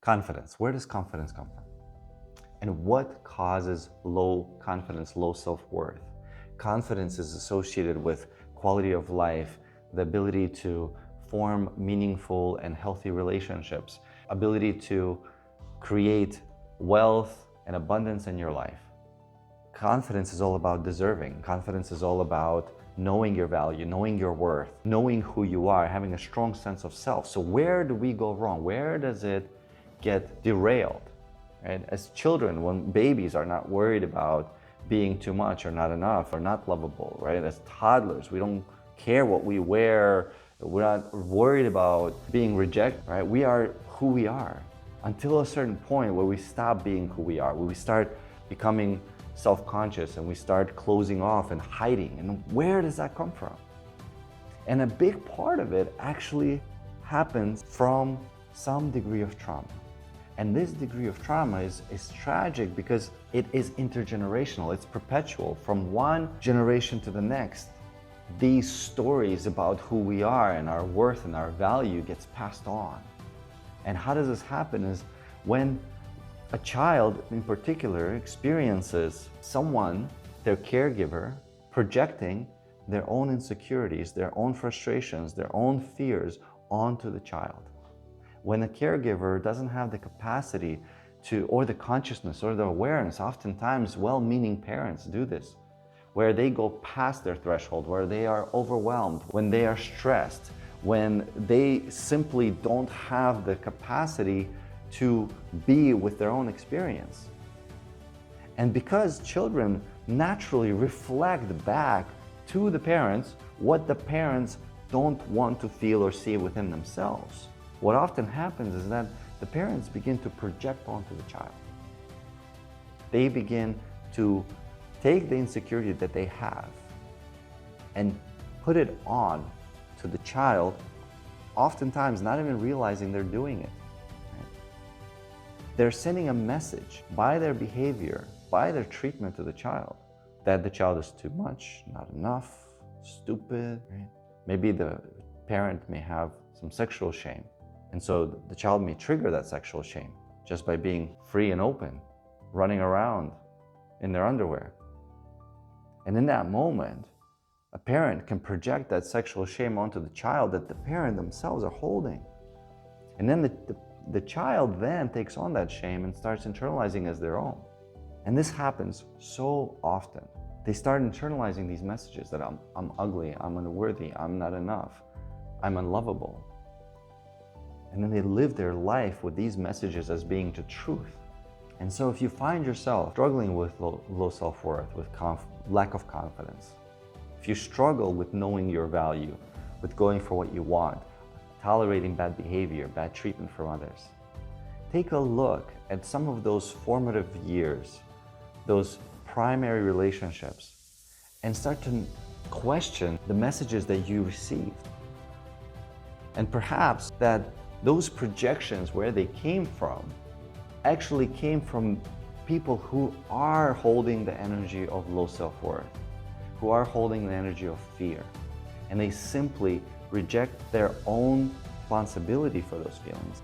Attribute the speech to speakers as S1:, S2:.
S1: Confidence. Where does confidence come from? And what causes low confidence, low self-worth? Confidence is associated with quality of life, the ability to form meaningful and healthy relationships, ability to create wealth and abundance in your life. Confidence is all about deserving. Confidence is all about knowing your value, knowing your worth, knowing who you are, having a strong sense of self. So where do we go wrong? Where does it get derailed? Right? As children, when babies are not worried about being too much or not enough or not lovable, right? As toddlers, we don't care what we wear. We're not worried about being rejected, right? We are who we are until a certain point where we stop being who we are, where we start becoming self-conscious and we start closing off and hiding. And where does that come from? And a big part of it actually happens from some degree of trauma. And this degree of trauma is tragic because it is intergenerational. It's perpetual from one generation to the next. These stories about who we are and our worth and our value gets passed on. And how does this happen is when a child in particular experiences someone, their caregiver, projecting their own insecurities, their own frustrations, their own fears onto the child. When a caregiver doesn't have the capacity to, or the consciousness or the awareness, oftentimes well-meaning parents do this, where they go past their threshold, where they are overwhelmed, when they are stressed, when they simply don't have the capacity to be with their own experience. And because children naturally reflect back to the parents what the parents don't want to feel or see within themselves, what often happens is that the parents begin to project onto the child. They begin to take the insecurity that they have and put it on to the child, oftentimes not even realizing they're doing it. They're sending a message by their behavior, by their treatment to the child, that the child is too much, not enough, stupid. Right? Maybe the parent may have some sexual shame. And so the child may trigger that sexual shame just by being free and open, running around in their underwear. And in that moment, a parent can project that sexual shame onto the child that the parent themselves are holding. And then the child then takes on that shame and starts internalizing as their own. And this happens so often. They start internalizing these messages that I'm ugly, I'm unworthy, I'm not enough, I'm unlovable. And then they live their life with these messages as being the truth. And so if you find yourself struggling with low self-worth, with lack of confidence, if you struggle with knowing your value, with going for what you want, tolerating bad behavior, bad treatment from others, take a look at some of those formative years, those primary relationships, and start to question the messages that you received. And perhaps that those projections, where they came from, actually came from people who are holding the energy of low self-worth, who are holding the energy of fear, and they simply reject their own responsibility for those feelings